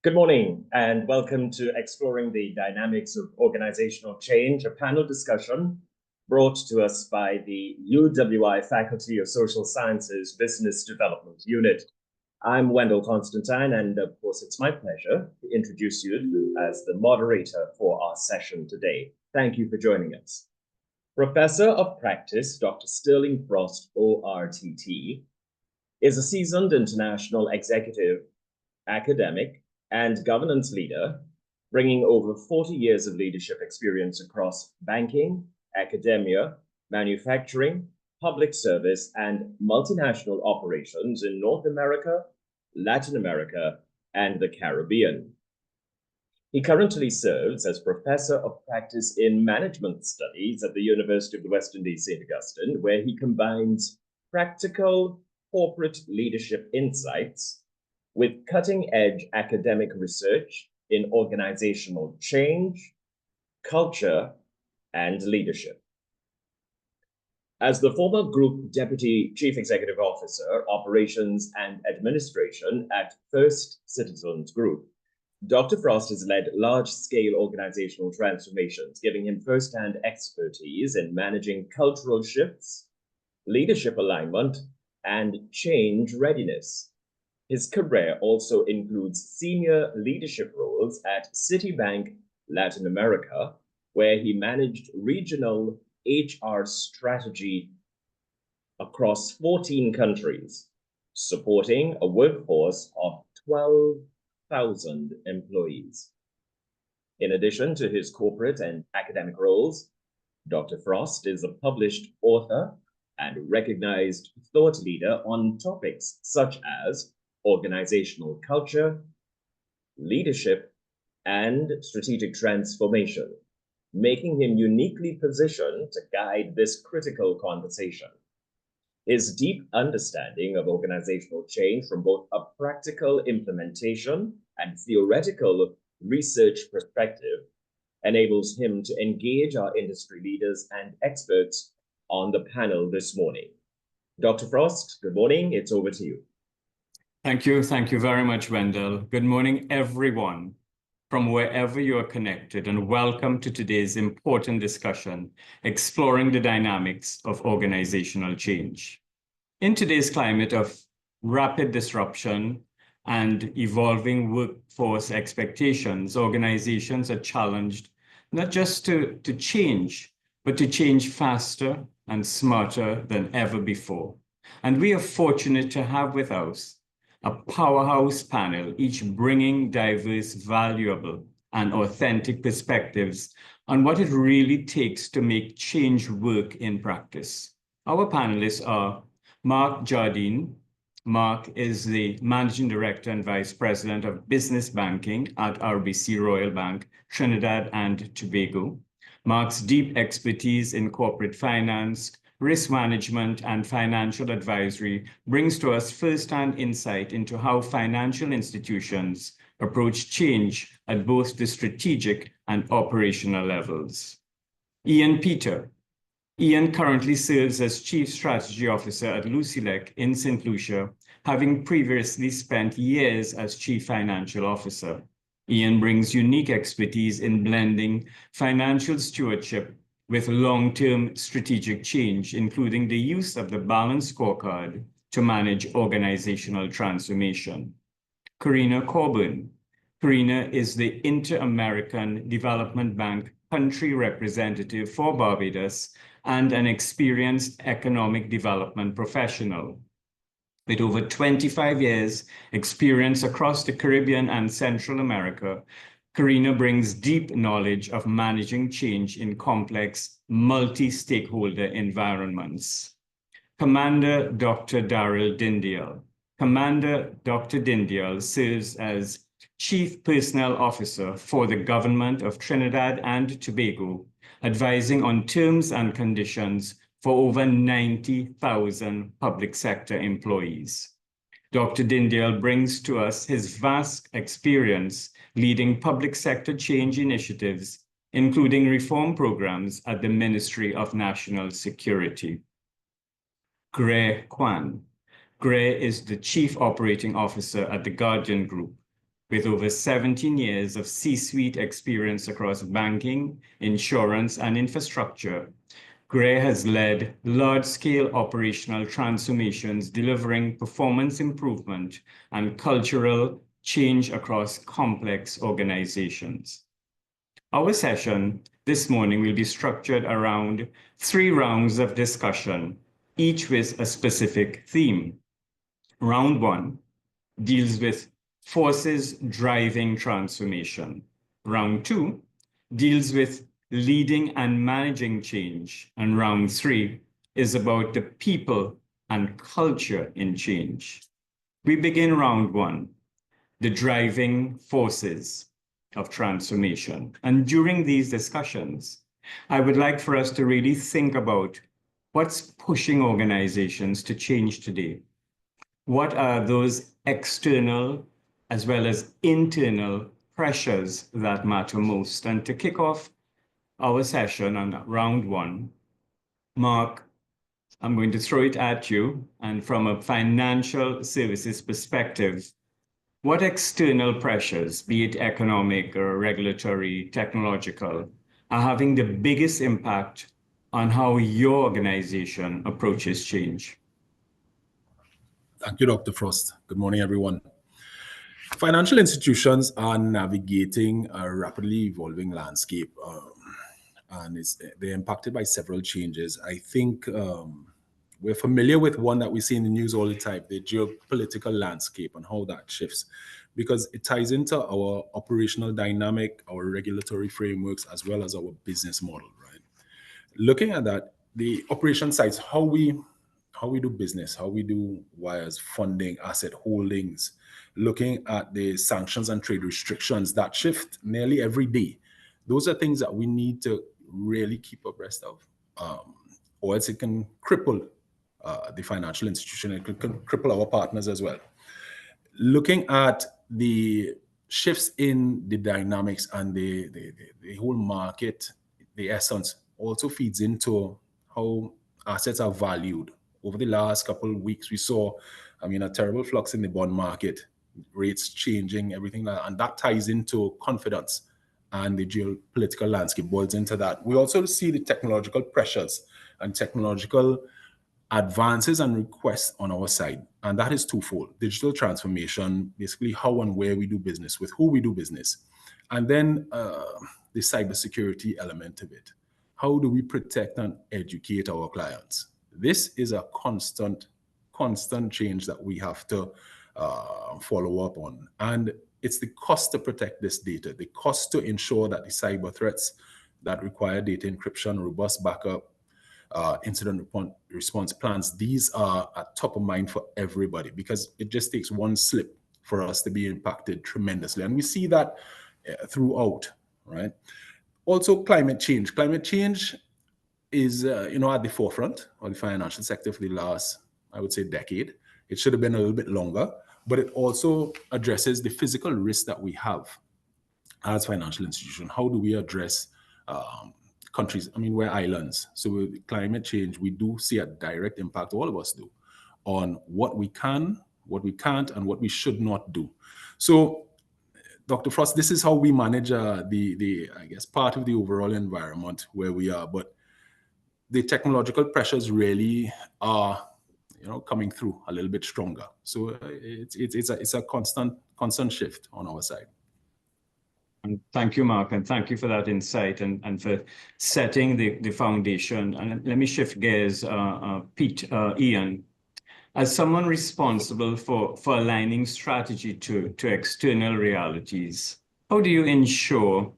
Good morning and welcome to Exploring the Dynamics of Organizational Change, a panel discussion brought to us by the UWI Faculty of Social Sciences Business Development Unit. I'm Wendell Constantine, and of course it's my pleasure to introduce you as the moderator for our session today. Thank you for joining us. Professor of Practice, Dr. Sterling Frost, ORTT, is a seasoned international executive, academic, and governance leader, bringing over 40 years of leadership experience across banking, academia, manufacturing, public service, and multinational operations in North America, Latin America, and the Caribbean. He currently serves as Professor of Practice in Management Studies at the University of the West Indies, St. Augustine, where he combines practical corporate leadership insights with cutting-edge academic research in organizational change, culture, and leadership. As the former Group Deputy Chief Executive Officer, Operations and Administration at First Citizens Group, Dr. Frost has led large-scale organizational transformations, giving him first-hand expertise in managing cultural shifts, leadership alignment, and change readiness. His career also includes senior leadership roles at Citibank Latin America, where he managed regional HR strategy across 14 countries, supporting a workforce of 12,000 employees. In addition to his corporate and academic roles, Dr. Frost is a published author and recognized thought leader on topics such as organizational culture, leadership, and strategic transformation, making him uniquely positioned to guide this critical conversation. His deep understanding of organizational change from both a practical implementation and theoretical research perspective enables him to engage our industry leaders and experts on the panel this morning. Dr. Frost, good morning. It's over to you. Thank you. Thank you very much, Wendell. Good morning, everyone, from wherever you are connected, and welcome to today's important discussion, exploring the dynamics of organizational change. In today's climate of rapid disruption and evolving workforce expectations, organizations are challenged not just to change, but to change faster and smarter than ever before. And we are fortunate to have with us a powerhouse panel, each bringing diverse, valuable, and authentic perspectives on what it really takes to make change work in practice. Our panelists are Mark Jardine. Mark is the Managing Director and Vice President of Business Banking at RBC Royal Bank, Trinidad and Tobago. Mark's deep expertise in corporate finance, risk management, and financial advisory brings to us first-hand insight into how financial institutions approach change at both the strategic and operational levels. Ian Peter. Ian currently serves as Chief Strategy Officer at Lucilec in St. Lucia, having previously spent years as Chief Financial Officer. Ian brings unique expertise in blending financial stewardship with long-term strategic change, including the use of the balanced scorecard to manage organizational transformation. Karina Coburn. Karina is the Inter-American Development Bank country representative for Barbados and an experienced economic development professional. With over 25 years experience across the Caribbean and Central America, Karina brings deep knowledge of managing change in complex, multi-stakeholder environments. Commander Dr. Daryl Dindial. Commander Dr. Dindial serves as Chief Personnel Officer for the Government of Trinidad and Tobago, advising on terms and conditions for over 90,000 public sector employees. Dr. Dindial brings to us his vast experience leading public sector change initiatives, including reform programs at the Ministry of National Security. Gray Kwan. Gray is the Chief Operating Officer at the Guardian Group. With over 17 years of C-suite experience across banking, insurance, and infrastructure, Gray has led large-scale operational transformations, delivering performance improvement and cultural change across complex organizations. Our session this morning will be structured around 3 rounds of discussion, each with a specific theme. Round 1 deals with forces driving transformation. Round 2 deals with leading and managing change. And round 3 is about the people and culture in change. We begin round 1, the driving forces of transformation. And during these discussions, I would like for us to really think about what's pushing organizations to change today. What are those external as well as internal pressures that matter most? And to kick off our session on round 1, Mark, I'm going to throw it at you. And from a financial services perspective, what external pressures, be it economic or regulatory, technological, are having the biggest impact on how your organization approaches change? Thank you, Dr. Frost. Good morning, everyone. Financial institutions are navigating a rapidly evolving landscape, and they're impacted by several changes. I think we're familiar with one that we see in the news all the time, the geopolitical landscape and how that shifts, because it ties into our operational dynamic, our regulatory frameworks, as well as our business model, right? Looking at that, the operation sides, how we do business, how we do wires, funding, asset holdings, looking at the sanctions and trade restrictions that shift nearly every day. Those are things that we need to really keep abreast of, or else it can cripple the financial institution. It can cripple our partners as well. Looking at the shifts in the dynamics and the whole market, the essence also feeds into how assets are valued. Over the last couple of weeks, we saw, a terrible flux in the bond market, rates changing, everything like that, and that ties into confidence, and the geopolitical landscape boils into that. We also see the technological pressures and technological advances and requests on our side, and that is twofold. Digital transformation, basically how and where we do business, with who we do business, and then the cybersecurity element of it. How do we protect and educate our clients? This is a constant change that we have to follow up on. And it's the cost to protect this data, the cost to ensure that the cyber threats that require data encryption, robust backup, incident response plans, these are at top of mind for everybody, because it just takes one slip for us to be impacted tremendously. And we see that throughout, right? Also, climate change. Climate change is, at the forefront of the financial sector for the last, I would say, decade. It should have been a little bit longer, but it also addresses the physical risk that we have as financial institutions. How do we address countries? We're islands. So with climate change, we do see a direct impact, all of us do, on what we can, what we can't, and what we should not do. So, Dr. Frost, this is how we manage the I guess, part of the overall environment where we are. But the technological pressures really are, coming through a little bit stronger. So it's a constant shift on our side. And thank you, Mark, and thank you for that insight and for setting the foundation. And let me shift gears, Ian. As someone responsible for aligning strategy to external realities, how do you ensure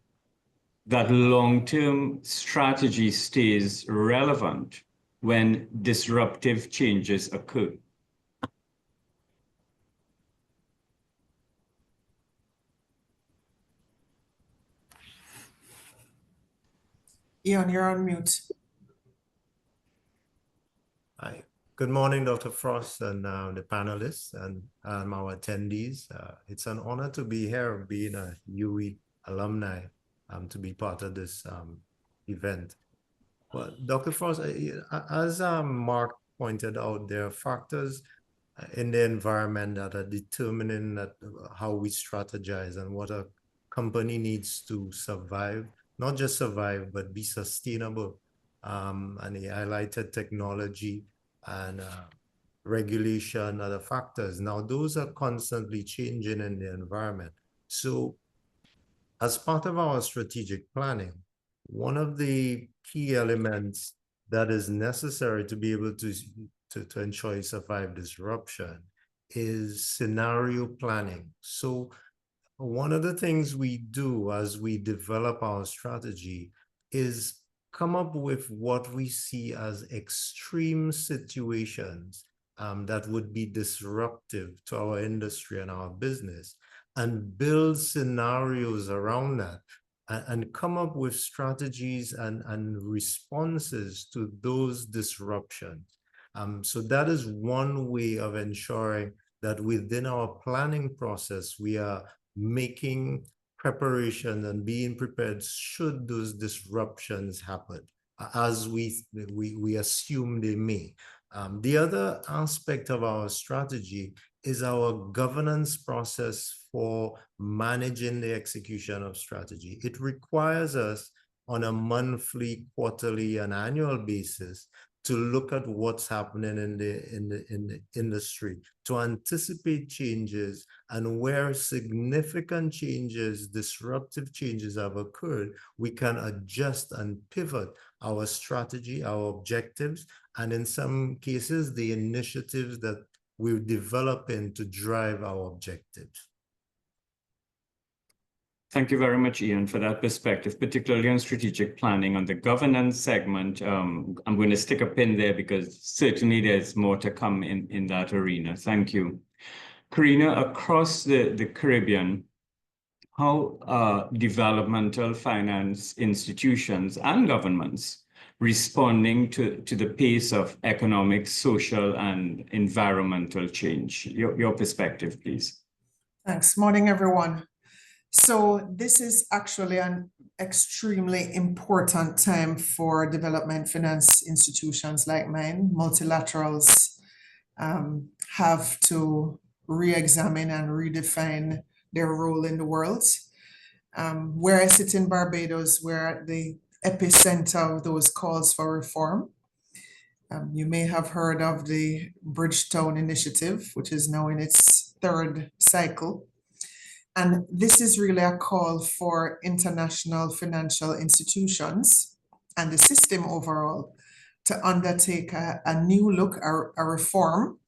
that long-term strategy stays relevant when disruptive changes occur? Ian, you're on mute. Hi. Good morning, Dr. Frost and the panelists and our attendees. It's an honor to be here, being a UE alumni, to be part of this event. Well, Dr. Frost, as Mark pointed out, there are factors in the environment that are determining that how we strategize and what a company needs to survive, not just survive, but be sustainable. And he highlighted technology and regulation, other factors. Now, those are constantly changing in the environment. So as part of our strategic planning, one of the key elements that is necessary to be able to ensure you survive disruption is scenario planning. So one of the things we do as we develop our strategy is come up with what we see as extreme situations that would be disruptive to our industry and our business, and build scenarios around that, and come up with strategies and responses to those disruptions. So that is one way of ensuring that within our planning process, we are making preparation and being prepared should those disruptions happen, as we assume they may. The other aspect of our strategy is our governance process for managing the execution of strategy. It requires us on a monthly, quarterly, and annual basis to look at what's happening in the industry, to anticipate changes, and where significant changes, disruptive changes have occurred, we can adjust and pivot our strategy, our objectives, and in some cases, the initiatives that we're developing to drive our objectives. Thank you very much, Ian, for that perspective, particularly on strategic planning. On the governance segment, I'm going to stick a pin there because certainly there's more to come in that arena. Thank you. Karina, across the Caribbean, how developmental finance institutions and governments responding to the pace of economic, social, and environmental change? Your perspective, please. Thanks. Morning, everyone. So this is actually an extremely important time for development finance institutions like mine. Multilaterals have to re-examine and redefine their role in the world. Where I sit in Barbados, we're at the epicenter of those calls for reform. You may have heard of the Bridgetown Initiative, which is now in its third cycle. And this is really a call for international financial institutions and the system overall to undertake a new look, a reform,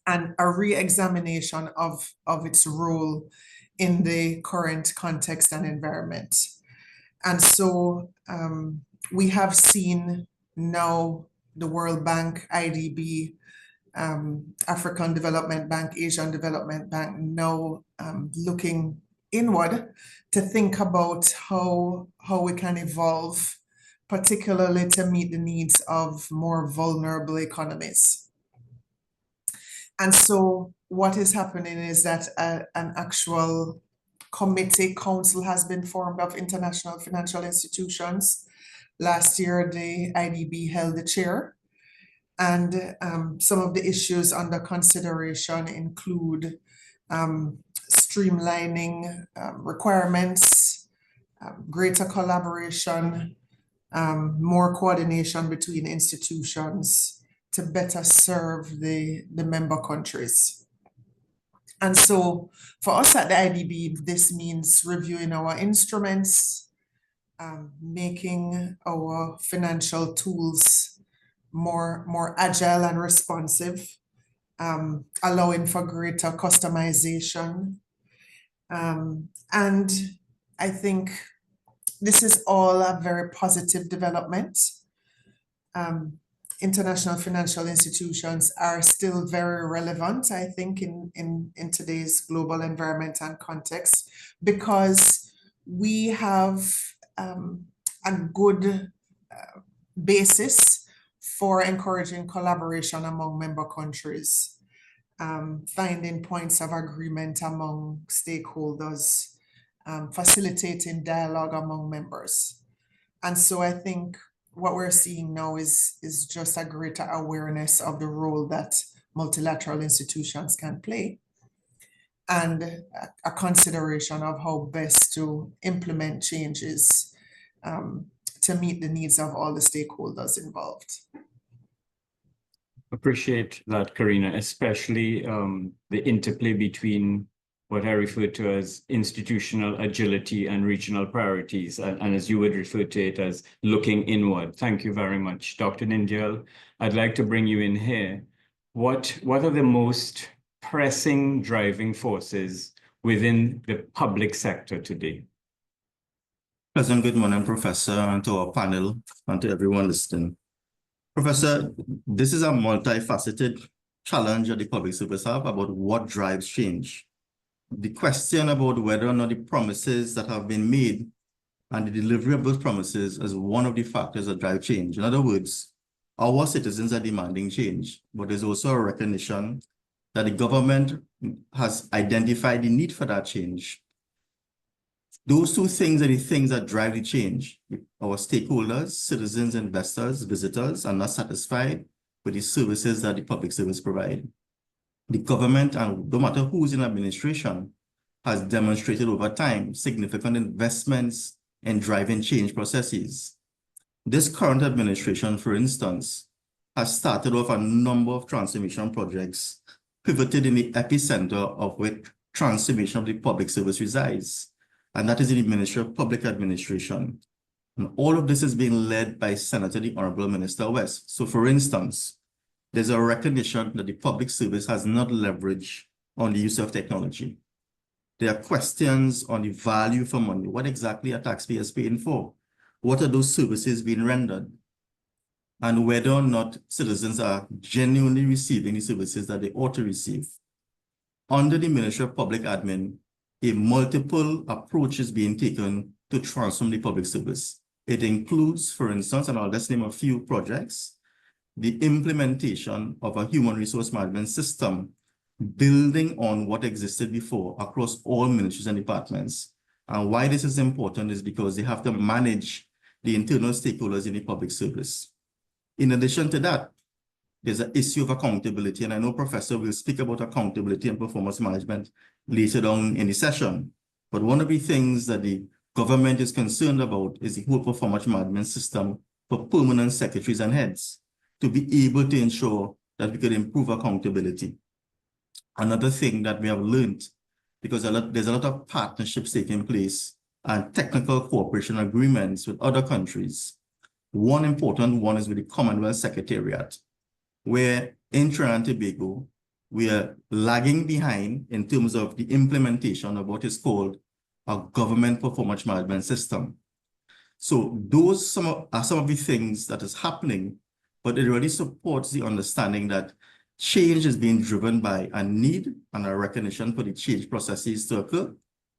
and a re-examination of its role in the current context and environment. And so we have seen now the World Bank, IDB, African Development Bank, Asian Development Bank now looking inward to think about how we can evolve, particularly to meet the needs of more vulnerable economies. And so what is happening is that an actual committee council has been formed of international financial institutions. Last year, the IDB held the chair. And some of the issues under consideration include streamlining requirements, greater collaboration, more coordination between institutions to better serve the member countries. And so for us at the IDB, this means reviewing our instruments, making our financial tools more agile and responsive, allowing for greater customization. And I think this is all a very positive development. International financial institutions are still very relevant, I think, in today's global environment and context, because we have a good basis for encouraging collaboration among member countries, finding points of agreement among stakeholders, facilitating dialogue among members. And so I think what we're seeing now is just a greater awareness of the role that multilateral institutions can play, and a consideration of how best to implement changes to meet the needs of all the stakeholders involved. Appreciate that, Karina, especially the interplay between what I refer to as institutional agility and regional priorities, and as you would refer to it as looking inward. Thank you very much. Dr. Nindyal, I'd like to bring you in here. What are the most pressing driving forces within the public sector today? Pleasant good morning, Professor, and to our panel, and to everyone listening. Professor, this is a multifaceted challenge that the public service have about what drives change. The question about whether or not the promises that have been made and the delivery of those promises is one of the factors that drive change. In other words, our citizens are demanding change, but there's also a recognition that the government has identified the need for that change. Those two things are the things that drive the change. Our stakeholders, citizens, investors, visitors are not satisfied with the services that the public service provide. The government, and no matter who's in administration, has demonstrated over time significant investments in driving change processes. This current administration, for instance, has started off a number of transformation projects pivoted in the epicenter of which transformation of the public service resides, and that is in the Ministry of Public Administration. And all of this is being led by Senator the Honorable Minister West. So for instance, there's a recognition that the public service has not leveraged on the use of technology. There are questions on the value for money. What exactly are taxpayers paying for? What are those services being rendered? And whether or not citizens are genuinely receiving the services that they ought to receive. Under the Ministry of Public Admin, a multiple approach is being taken to transform the public service. It includes, for instance, and I'll just name a few projects, the implementation of a human resource management system, building on what existed before across all ministries and departments. And why this is important is because they have to manage the internal stakeholders in the public service. In addition to that, there's an issue of accountability, and I know Professor will speak about accountability and performance management later on in the session. But one of the things that the government is concerned about is the whole performance management system for permanent secretaries and heads to be able to ensure that we could improve accountability. Another thing that we have learned, because there's a lot of partnerships taking place and technical cooperation agreements with other countries. One important one is with the Commonwealth Secretariat, where in Trinidad and Tobago, we are lagging behind in terms of the implementation of what is called a government performance management system. So those are some of the things that is happening, but it really supports the understanding that change is being driven by a need and a recognition for the change processes to occur,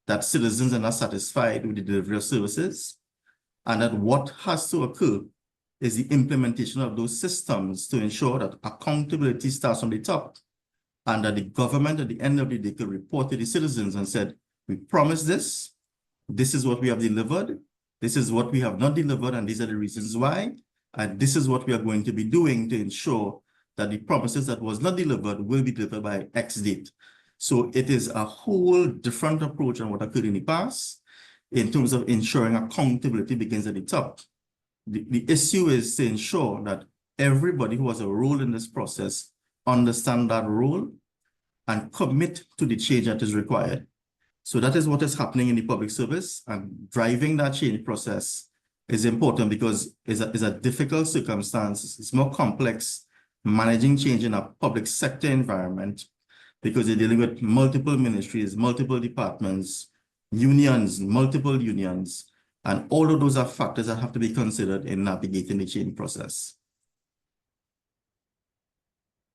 that citizens are not satisfied with the delivery of services, and that what has to occur is the implementation of those systems to ensure that accountability starts from the top, and that the government at the end of the day could report to the citizens and said, we promised this, this is what we have delivered, this is what we have not delivered, and these are the reasons why, and this is what we are going to be doing to ensure that the promises that was not delivered will be delivered by X date. So it is a whole different approach than what occurred in the past in terms of ensuring accountability begins at the top. The issue is to ensure that everybody who has a role in this process understand that role and commit to the change that is required. So that is what is happening in the public service, and driving that change process is important because it's a difficult circumstance. It's more complex managing change in a public sector environment because you're dealing with multiple ministries, multiple departments, unions, multiple unions, and all of those are factors that have to be considered in navigating the change process.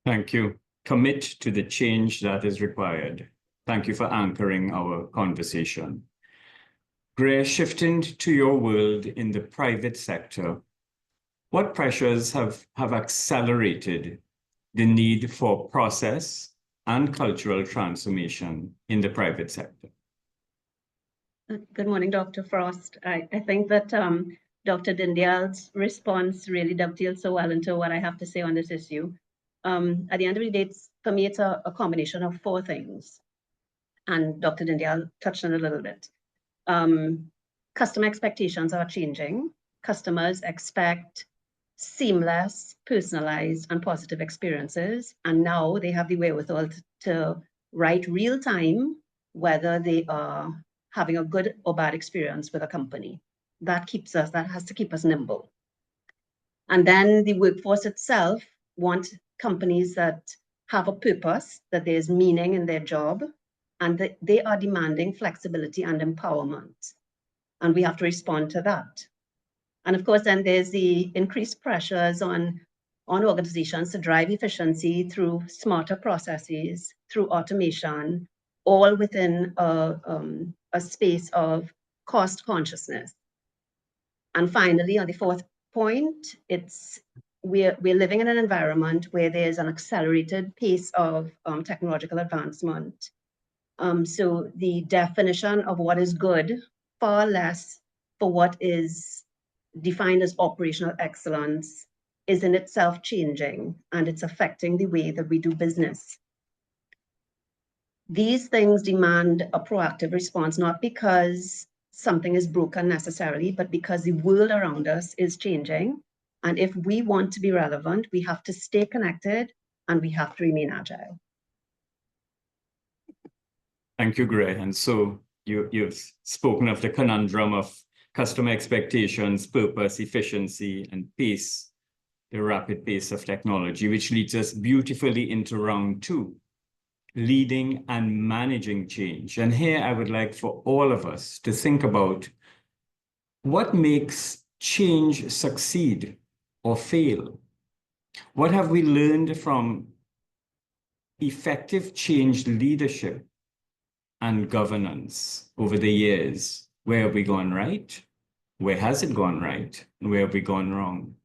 Thank you. Commit to the change that is required. Thank you for anchoring our conversation. Gray, shifting to your world in the private sector, what pressures have accelerated the need for process and cultural transformation in the private sector? Good morning, Dr. Frost. I think that Dr. Dindyal's response really dovetails so well into what I have to say on this issue. At the end of the day, for me, it's a combination of four things. And Dr. Dindyal touched on it a little bit. Customer expectations are changing. Customers expect seamless, personalized, and positive experiences. And now they have the wherewithal to write real time whether they are having a good or bad experience with a company. That has to keep us nimble. And then the workforce itself want companies that have a purpose, that there's meaning in their job, and that they are demanding flexibility and empowerment. And we have to respond to that. And of course, then there's the increased pressures on organizations to drive efficiency through smarter processes, through automation, all within a space of cost consciousness. And finally, on the fourth point, we're living in an environment where there's an accelerated pace of technological advancement. So the definition of what is good, far less for what is defined as operational excellence, is in itself changing, and it's affecting the way that we do business. These things demand a proactive response, not because something is broken necessarily, but because the world around us is changing. And if we want to be relevant, we have to stay connected and we have to remain agile. Thank you, Gray. And so you've spoken of the conundrum of customer expectations, purpose, efficiency, and pace, the rapid pace of technology, which leads us beautifully into round two, leading and managing change. And here I would like for all of us to think about what makes change succeed or fail. What have we learned from effective change leadership and governance over the years? Where have we gone right? Where has it gone right? And where have we gone wrong?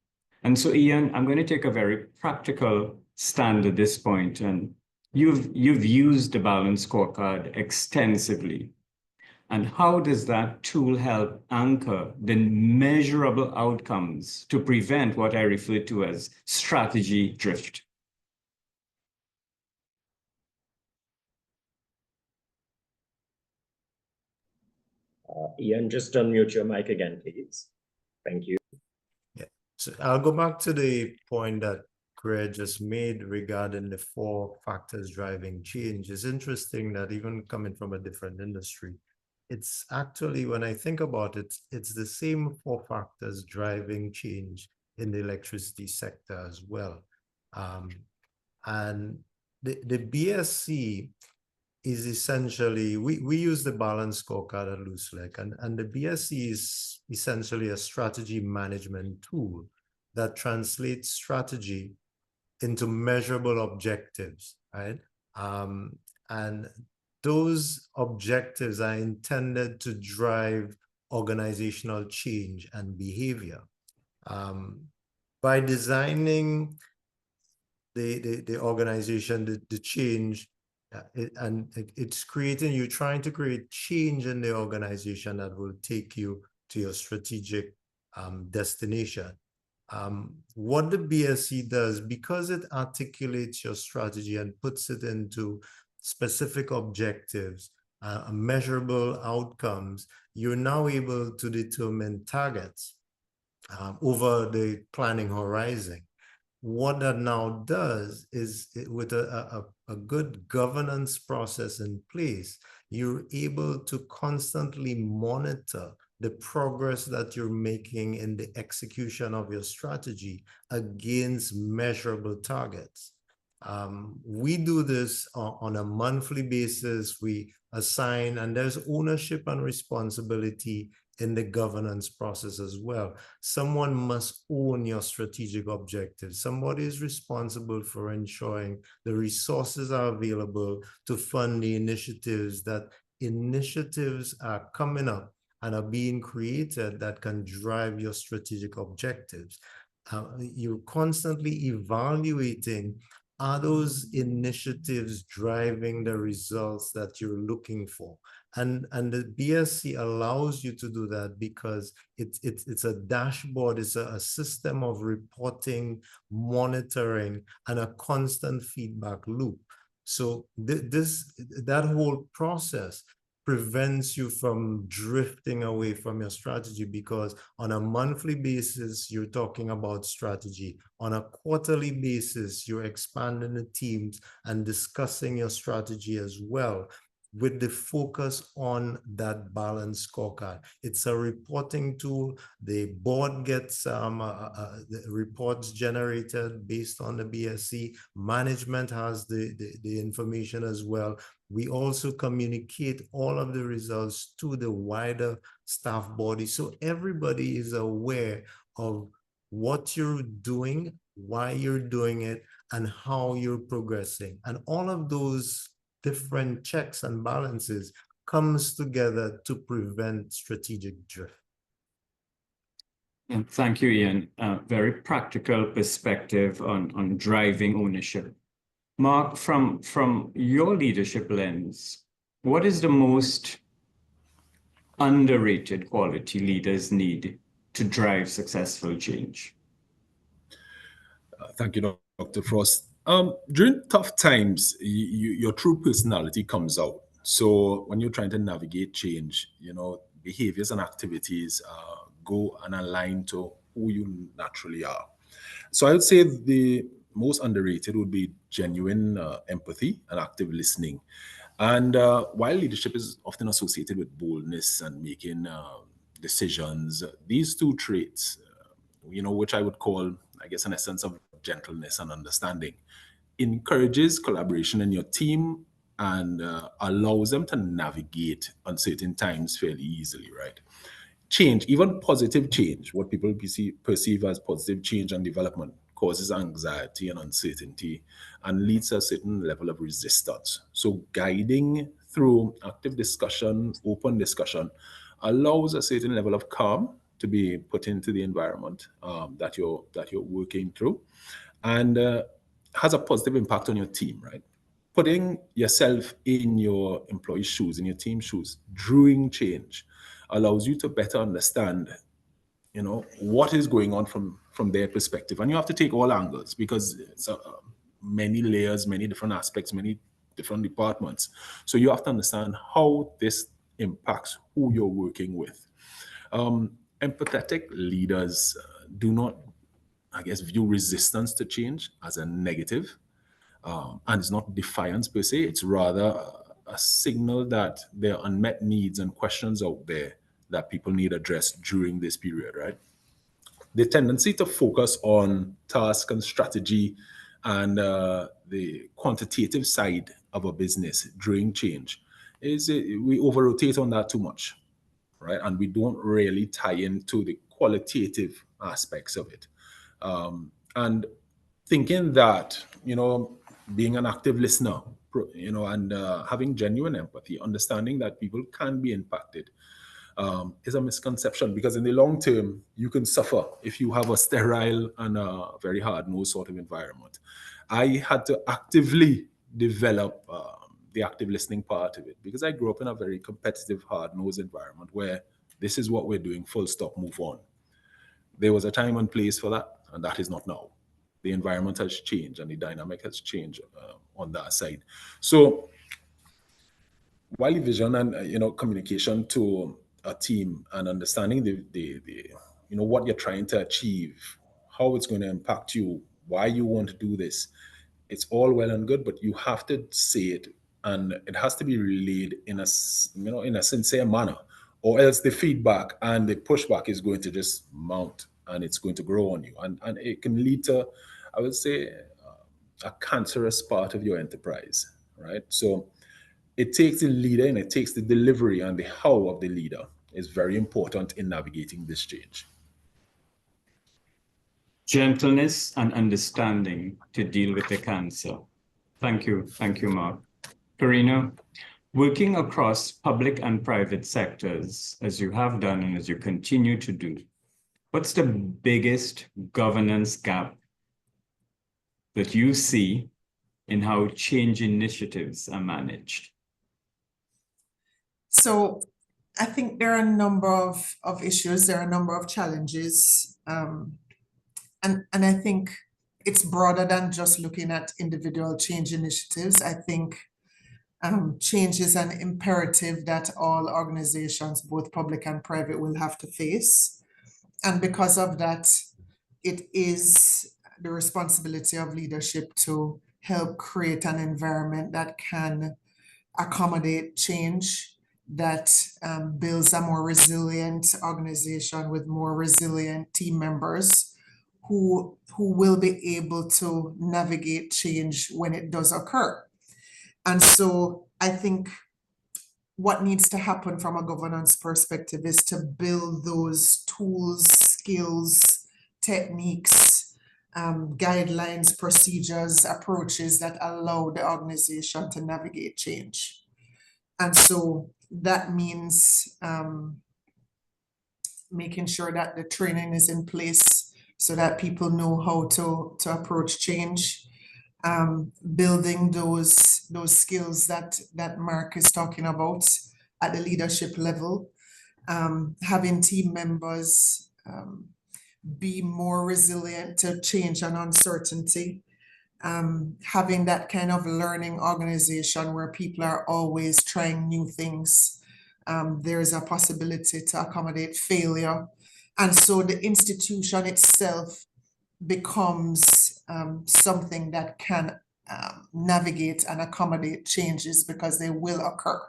And so, Ian, I'm going to take a very practical stand at this point. And you've used the Balanced Scorecard extensively. And how does that tool help anchor the measurable outcomes to prevent what I refer to as strategy drift? Ian, just unmute your mic again, please. Thank you. Yeah, so I'll go back to the point that Greg just made regarding the four factors driving change. It's interesting that even coming from a different industry, it's actually, when I think about it, it's the same four factors driving change in the electricity sector as well. And the BSC is essentially, we use the Balanced Scorecard at LooseLeg, and the BSC is essentially a strategy management tool that translates strategy into measurable objectives, right? And those objectives are intended to drive organizational change and behavior. By designing the organization, the change, it's creating, you're trying to create change in the organization that will take you to your strategic destination. What the BSC does, because it articulates your strategy and puts it into specific objectives, measurable outcomes, you're now able to determine targets over the planning horizon. What that now does is, with a good governance process in place, you're able to constantly monitor the progress that you're making in the execution of your strategy against measurable targets. We do this on a monthly basis. We assign, and there's ownership and responsibility in the governance process as well. Someone must own your strategic objectives. Somebody is responsible for ensuring the resources are available to fund the initiatives are coming up and are being created that can drive your strategic objectives. You're constantly evaluating, are those initiatives driving the results that you're looking for? And the BSC allows you to do that because it's a dashboard, it's a system of reporting, monitoring, and a constant feedback loop. So that whole process prevents you from drifting away from your strategy, because on a monthly basis, you're talking about strategy. On a quarterly basis, you're expanding the teams and discussing your strategy as well, with the focus on that balanced scorecard. It's a reporting tool. The board gets the reports generated based on the BSC. Management has the information as well. We also communicate all of the results to the wider staff body, so everybody is aware of what you're doing, why you're doing it, and how you're progressing. And all of those different checks and balances comes together to prevent strategic drift. And thank you, Ian. Very practical perspective on driving ownership. Mark, from your leadership lens, what is the most underrated quality leaders need to drive successful change? Thank you, Dr. Frost. During tough times, your true personality comes out. So when you're trying to navigate change, behaviors and activities go and align to who you naturally are. So I would say the most underrated would be genuine empathy and active listening. And while leadership is often associated with boldness and making decisions, these two traits, which I would call, I guess, an essence of gentleness and understanding, encourages collaboration in your team and allows them to navigate uncertain times fairly easily, right? Change, even positive change, what people perceive as positive change and development, causes anxiety and uncertainty and leads to a certain level of resistance. So guiding through active discussion, open discussion, allows a certain level of calm to be put into the environment that you're working through, and has a positive impact on your team, right? Putting yourself in your employee's shoes, in your team's shoes during change allows you to better understand, what is going on from their perspective. And you have to take all angles, because it's many layers, many different aspects, many different departments. So you have to understand how this impacts who you're working with. Empathetic leaders do not, I guess, view resistance to change as a negative. And it's not defiance per se. It's rather a signal that there are unmet needs and questions out there that people need addressed during this period, right? The tendency to focus on task and strategy and the quantitative side of a business during change is we over-rotate on that too much, right? And we don't really tie into the qualitative aspects of it. And thinking that, being an active listener, and having genuine empathy, understanding that people can be impacted, is a misconception, because in the long term, you can suffer if you have a sterile and a very hard-nosed sort of environment. I had to actively develop the active listening part of it, because I grew up in a very competitive, hard-nosed environment where this is what we're doing, full stop, move on. There was a time and place for that, and that is not now. The environment has changed and the dynamic has changed on that side. So while the vision and communication to a team and understanding the what you're trying to achieve, how it's going to impact you, why you want to do this, it's all well and good, but you have to say it, and it has to be relayed in a sincere manner, or else the feedback and the pushback is going to just mount and it's going to grow on you, and it can lead to, I would say, a cancerous part of your enterprise, right? So it takes the leader and it takes the delivery, and the how of the leader is very important in navigating this change. Gentleness and understanding to deal with the cancer. Thank you, Mark. Karina, working across public and private sectors, as you have done and as you continue to do, what's the biggest governance gap that you see in how change initiatives are managed? So I think there are a number of issues, there are a number of challenges. And I think it's broader than just looking at individual change initiatives. I think change is an imperative that all organizations, both public and private, will have to face. And because of that, it is the responsibility of leadership to help create an environment that can accommodate change, that builds a more resilient organization with more resilient team members who will be able to navigate change when it does occur. And so I think what needs to happen from a governance perspective is to build those tools, skills, techniques, guidelines, procedures, approaches that allow the organization to navigate change. And so that means making sure that the training is in place so that people know how to approach change, building those skills that Mark is talking about at the leadership level, having team members be more resilient to change and uncertainty, having that kind of learning organization where people are always trying new things. There's a possibility to accommodate failure. And so the institution itself becomes something that can navigate and accommodate changes because they will occur.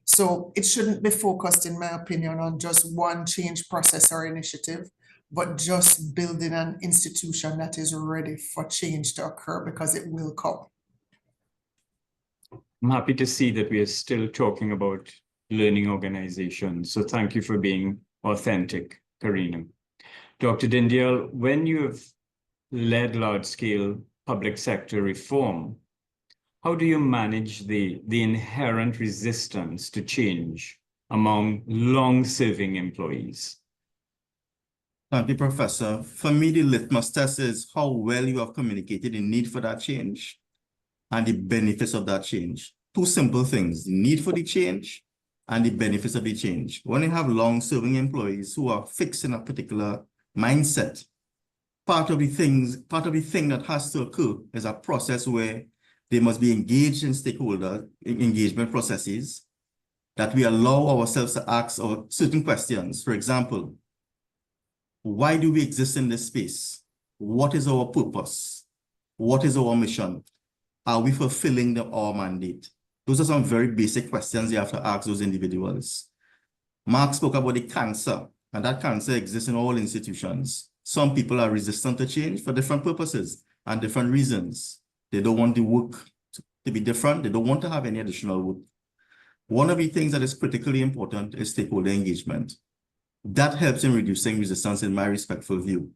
So it shouldn't be focused, in my opinion, on just one change process or initiative, but just building an institution that is ready for change to occur because it will come. I'm happy to see that we are still talking about learning organizations. So thank you for being authentic, Karina. Dr. Dindyal, when you have led large-scale public sector reform, how do you manage the inherent resistance to change among long-serving employees? Thank you, Professor. For me, the litmus test is how well you have communicated the need for that change and the benefits of that change. Two simple things, the need for the change and the benefits of the change. When you have long-serving employees who are fixed in a particular mindset, part of the thing that has to occur is a process where they must be engaged in stakeholder engagement processes, that we allow ourselves to ask certain questions. For example, why do we exist in this space? What is our purpose? What is our mission? Are we fulfilling our mandate? Those are some very basic questions you have to ask those individuals. Mark spoke about the cancer, and that cancer exists in all institutions. Some people are resistant to change for different purposes and different reasons. They don't want the work to be different. They don't want to have any additional work. One of the things that is critically important is stakeholder engagement. That helps in reducing resistance, in my respectful view.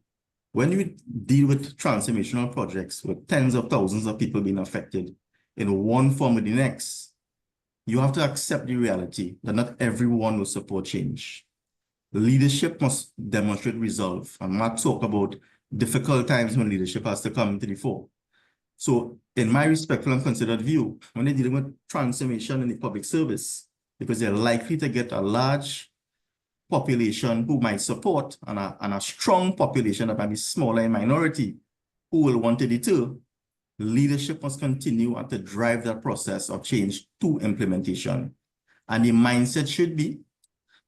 When you deal with transformational projects with tens of thousands of people being affected in one form or the next, you have to accept the reality that not everyone will support change. Leadership must demonstrate resolve. And Mark talked about difficult times when leadership has to come to the fore. So in my respectful and considered view, when they're dealing with transformation in the public service, because they're likely to get a large population who might support and a strong population that might be smaller in minority who will want to deter, leadership must continue and to drive that process of change to implementation. And the mindset should be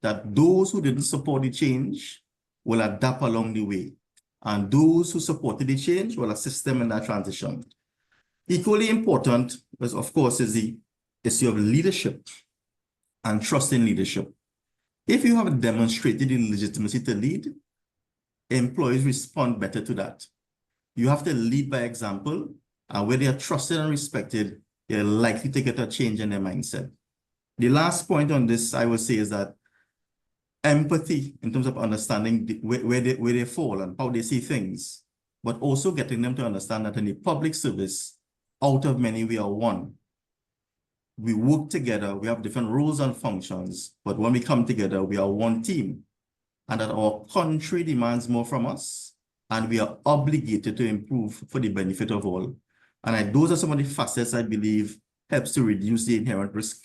that those who didn't support the change will adapt along the way. And those who supported the change will assist them in that transition. Equally important, of course, is the issue of leadership and trust in leadership. If you have demonstrated the legitimacy to lead, employees respond better to that. You have to lead by example, and where they are trusted and respected, they're likely to get a change in their mindset. The last point on this, I would say, is that empathy in terms of understanding where they fall and how they see things, but also getting them to understand that in the public service, out of many, we are one. We work together, we have different roles and functions, but when we come together, we are one team, and that our country demands more from us, and we are obligated to improve for the benefit of all. And those are some of the facets I believe helps to reduce the inherent risk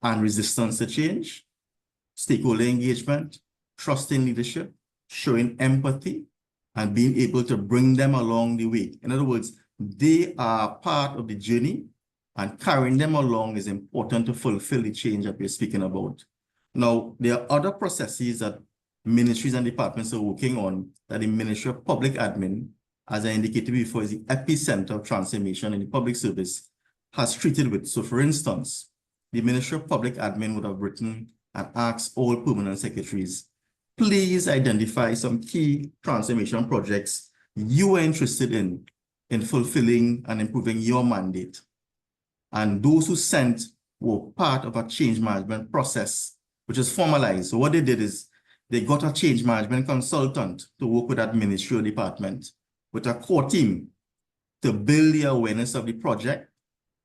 and resistance to change, stakeholder engagement, trust in leadership, showing empathy, and being able to bring them along the way. In other words, they are part of the journey, and carrying them along is important to fulfill the change that we're speaking about. Now, there are other processes that ministries and departments are working on that the Ministry of Public Admin, as I indicated before, is the epicenter of transformation in the public service, has treated with. So, for instance, the Ministry of Public Admin would have written and asked all permanent secretaries, please identify some key transformation projects you are interested in fulfilling and improving your mandate. And those who sent were part of a change management process, which is formalized. So what they did is they got a change management consultant to work with that ministry or department with a core team to build the awareness of the project,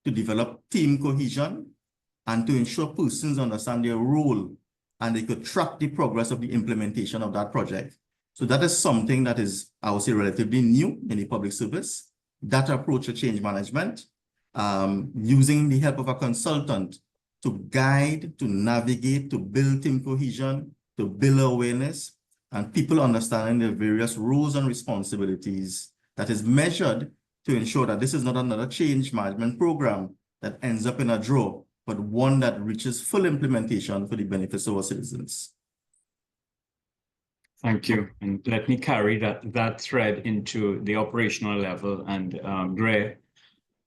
to develop team cohesion, and to ensure persons understand their role and they could track the progress of the implementation of that project. So that is something that is, I would say, relatively new in the public service. That approach to change management, using the help of a consultant to guide, to navigate, to build team cohesion, to build awareness, and people understanding their various roles and responsibilities that is measured to ensure that this is not another change management program that ends up in a drawer, but one that reaches full implementation for the benefits of our citizens. Thank you. And let me carry that thread into the operational level. And Gray,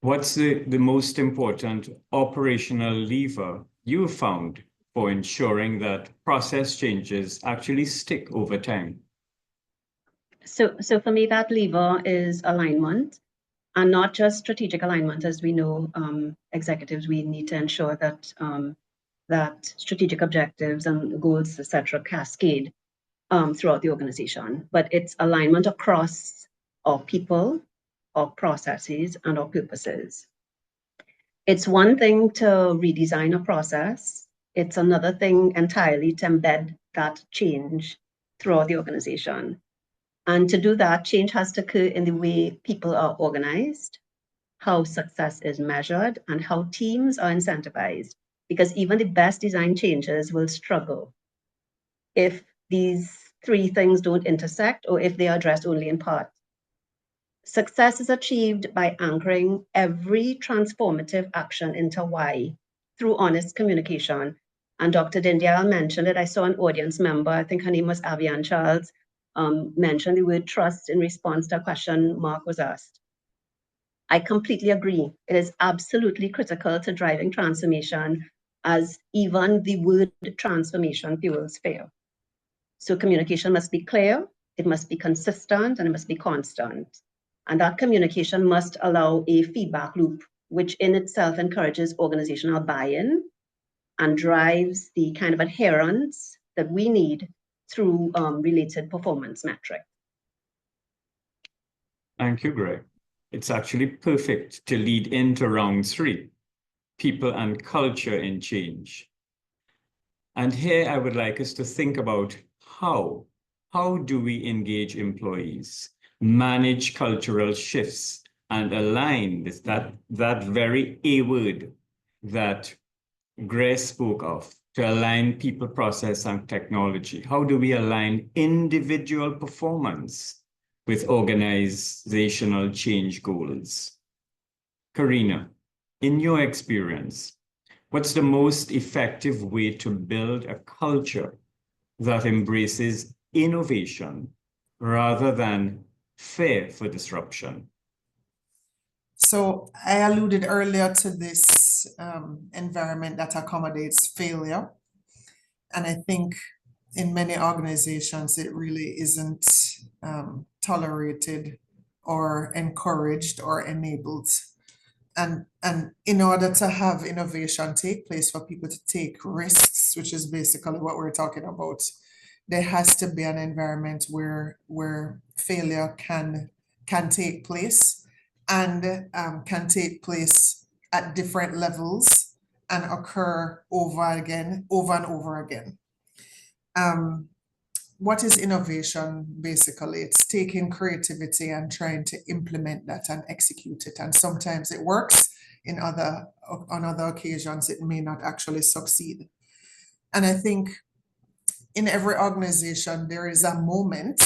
what's the most important operational lever you found for ensuring that process changes actually stick over time? So for me, that lever is alignment, and not just strategic alignment. As we know, executives, we need to ensure that that strategic objectives and goals, etc., cascade throughout the organization. But it's alignment across our people, our processes, and our purposes. It's one thing to redesign a process. It's another thing entirely to embed that change throughout the organization. And to do that, change has to occur in the way people are organized, how success is measured, and how teams are incentivized. Because even the best design changes will struggle if these three things don't intersect or if they are addressed only in part. Success is achieved by anchoring every transformative action into why through honest communication. And Dr. Dindyal mentioned it. I saw an audience member, I think her name was Avian Charles, mentioned the word trust in response to a question Mark was asked. I completely agree. It is absolutely critical to driving transformation, as even the word transformation fuels fear. So communication must be clear, it must be consistent, and it must be constant. And that communication must allow a feedback loop, which in itself encourages organizational buy-in and drives the kind of adherence that we need through related performance metrics. Thank you, Greg. It's actually perfect to lead into round 3, people and culture in change. And here I would like us to think about how do we engage employees, manage cultural shifts, and align this, that very A word that Grace spoke of, to align people, process, and technology. How do we align individual performance with organizational change goals? Karina, in your experience, what's the most effective way to build a culture that embraces innovation rather than fear for disruption? So I alluded earlier to this environment that accommodates failure. And I think in many organizations, it really isn't tolerated or encouraged or enabled. And in order to have innovation take place, for people to take risks, which is basically what we're talking about, there has to be an environment where failure can take place and can take place at different levels and occur over and over again. What is innovation? Basically, it's taking creativity and trying to implement that and execute it. And sometimes it works on other occasions, it may not actually succeed. And I think in every organization, there is a moment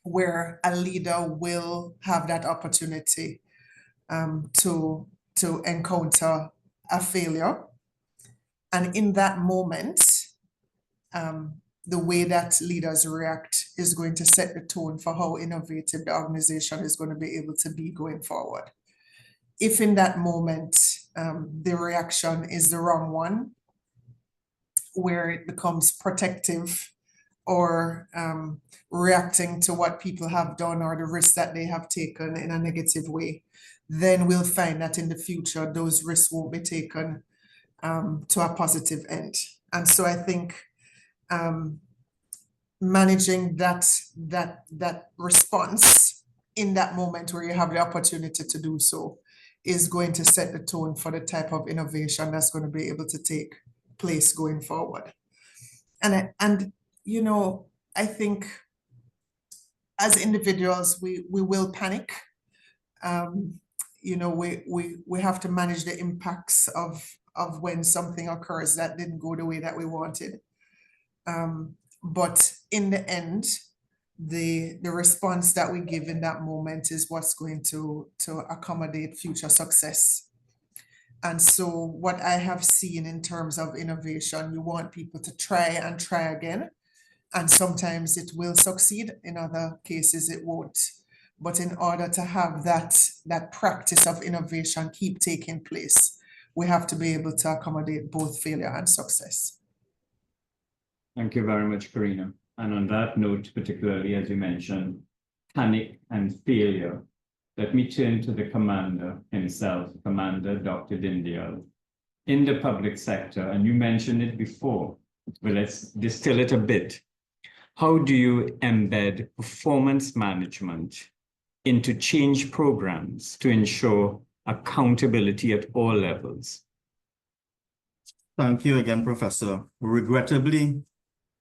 where a leader will have that opportunity to encounter a failure. And in that moment, the way that leaders react is going to set the tone for how innovative the organization is going to be able to be going forward. If in that moment, the reaction is the wrong one, where it becomes protective or reacting to what people have done or the risks that they have taken in a negative way, then we'll find that in the future, those risks won't be taken to a positive end. And so I think managing that response in that moment where you have the opportunity to do so is going to set the tone for the type of innovation that's going to be able to take place going forward. And you know, I think as individuals, we will panic. You know, we have to manage the impacts of when something occurs that didn't go the way that we wanted. But in the end, the response that we give in that moment is what's going to accommodate future success. And so what I have seen in terms of innovation, you want people to try and try again. And sometimes it will succeed, in other cases it won't. But in order to have that practice of innovation keep taking place, we have to be able to accommodate both failure and success. Thank you very much, Karina. And on that note, particularly as you mentioned, panic and failure, let me turn to the commander himself, Commander Dr. Dindyal. In the public sector, and you mentioned it before, but let's distill it a bit. How do you embed performance management into change programs to ensure accountability at all levels? Thank you again, Professor. Regrettably,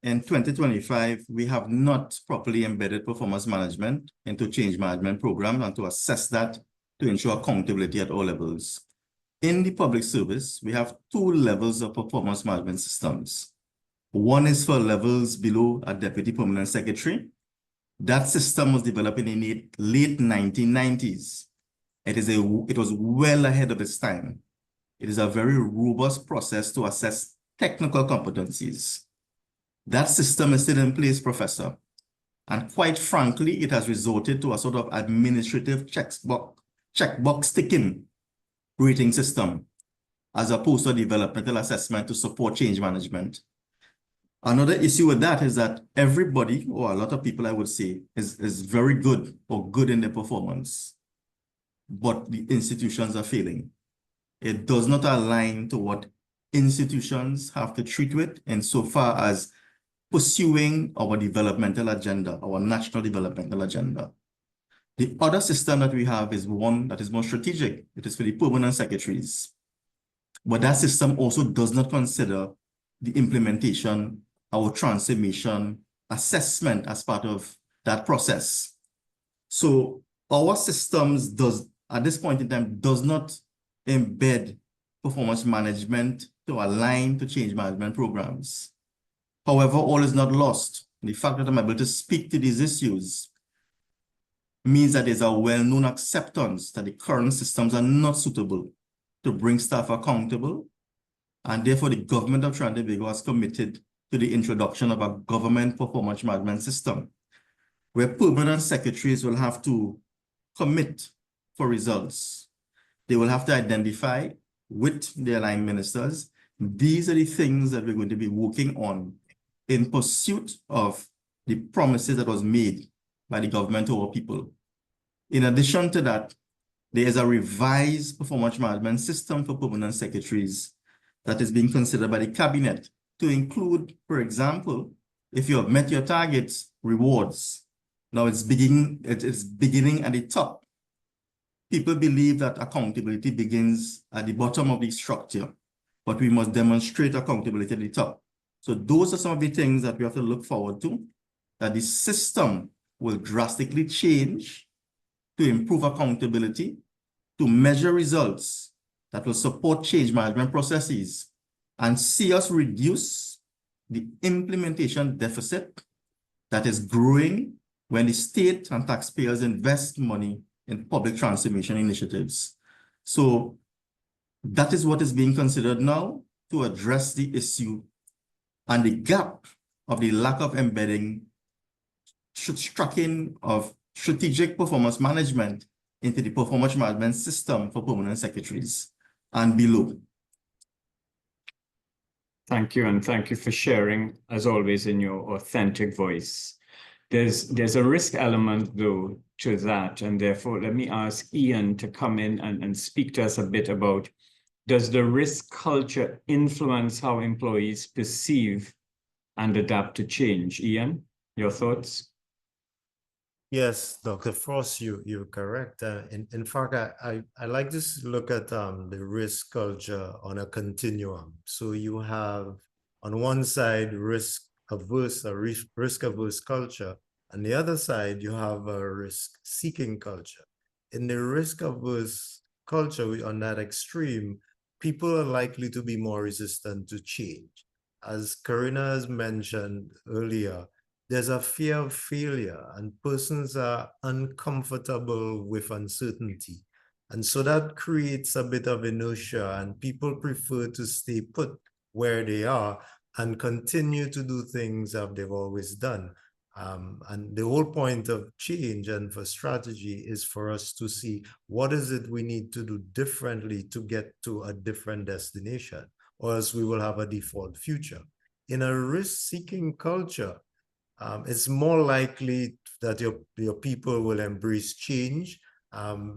in 2025, we have not properly embedded performance management into change management programs and to assess that to ensure accountability at all levels. In the public service, we have 2 levels of performance management systems. One is for levels below a deputy permanent secretary. That system was developed in the late 1990s. It was well ahead of its time. It is a very robust process to assess technical competencies. That system is still in place, Professor. And quite frankly, it has resorted to a sort of administrative checkbox ticking rating system, as opposed to a developmental assessment to support change management. Another issue with that is that everybody, or a lot of people, I would say, is very good or good in their performance, but the institutions are failing. It does not align to what institutions have to treat with insofar as pursuing our developmental agenda, our national developmental agenda. The other system that we have is one that is more strategic. It is for the permanent secretaries. But that system also does not consider the implementation, our transformation, assessment as part of that process. So our systems at this point in time, does not embed performance management to align to change management programs. However, all is not lost. The fact that I'm able to speak to these issues means that there's a well-known acceptance that the current systems are not suitable to bring staff accountable, and therefore the government of Trinidad and Tobago has committed to the introduction of a government performance management system, where permanent secretaries will have to commit for results. They will have to identify with the aligned ministers. These are the things that we're going to be working on in pursuit of the promises that was made by the government to our people. In addition to that, there is a revised performance management system for permanent secretaries that is being considered by the cabinet to include, for example, if you have met your targets, rewards. Now it's beginning at the top. People believe that accountability begins at the bottom of the structure, but we must demonstrate accountability at the top. So those are some of the things that we have to look forward to, that the system will drastically change to improve accountability, to measure results, that will support change management processes and see us reduce the implementation deficit that is growing when the state and taxpayers invest money in public transformation initiatives. So that is what is being considered now to address the issue and the gap of the lack of embedding tracking of strategic performance management into the performance management system for permanent secretaries and below. Thank you, and thank you for sharing, as always, in your authentic voice. There's a risk element, though, to that, and therefore, let me ask Ian to come in and speak to us a bit about, does the risk culture influence how employees perceive and adapt to change? Ian, your thoughts? Yes, Dr. Frost, you're correct. In fact, I like to look at the risk culture on a continuum. So you have on one side risk averse culture, and the other side you have a risk seeking culture. In the risk averse culture, on that extreme, people are likely to be more resistant to change. As Karina has mentioned earlier, there's a fear of failure and persons are uncomfortable with uncertainty. And so that creates a bit of inertia and people prefer to stay put where they are and continue to do things that they've always done. And the whole point of change and for strategy is for us to see what is it we need to do differently to get to a different destination, or else we will have a default future. In a risk-seeking culture, it's more likely that your people will embrace change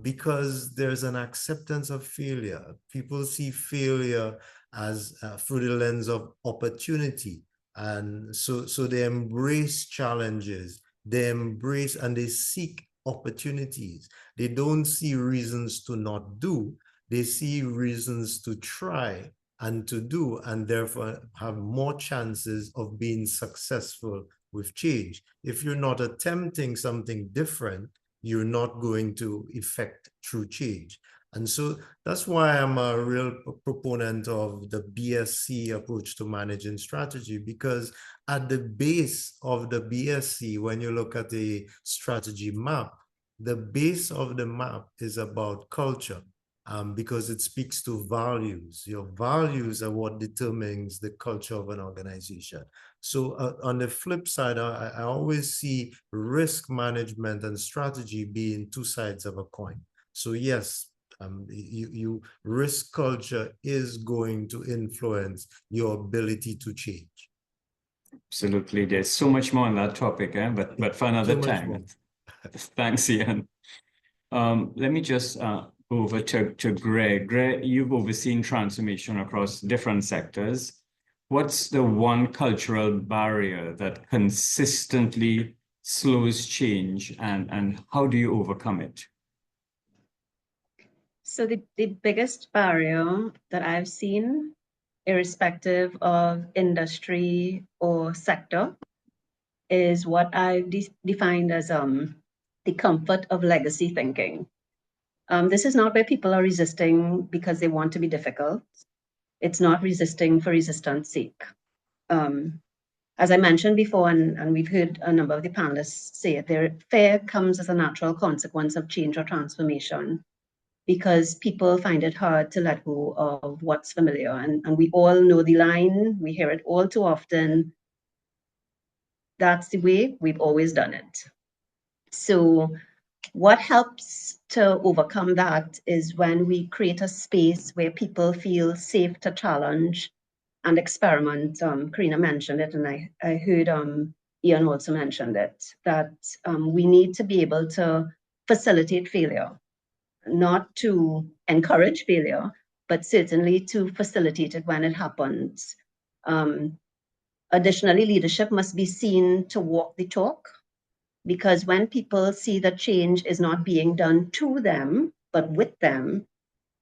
because there's an acceptance of failure. People see failure as through the lens of opportunity. And so they embrace challenges, they embrace and they seek opportunities. They don't see reasons to not do, they see reasons to try and to do, and therefore have more chances of being successful with change. If you're not attempting something different, you're not going to effect true change. And so that's why I'm a real proponent of the BSC approach to managing strategy, because at the base of the BSC, when you look at the strategy map, the base of the map is about culture. Because it speaks to values. Your values are what determines the culture of an organization. So on the flip side, I always see risk management and strategy being two sides of a coin. So yes, risk culture is going to influence your ability to change. Absolutely. There's so much more on that topic, but for another time. Thanks, Ian. Let me just go over to Greg. Greg, you've overseen transformation across different sectors. What's the one cultural barrier that consistently slows change, and how do you overcome it? So the biggest barrier that I've seen, irrespective of industry or sector, is what I've defined as the comfort of legacy thinking. This is not where people are resisting because they want to be difficult. It's not resisting for resistance sake. As I mentioned before, and we've heard a number of the panelists say it, fear comes as a natural consequence of change or transformation because people find it hard to let go of what's familiar. And we all know the line, we hear it all too often. That's the way we've always done it. So what helps to overcome that is when we create a space where people feel safe to challenge and experiment. Karina mentioned it, and I heard Ian also mentioned it, that we need to be able to facilitate failure, not to encourage failure, but certainly to facilitate it when it happens. Additionally, leadership must be seen to walk the talk, because when people see that change is not being done to them, but with them,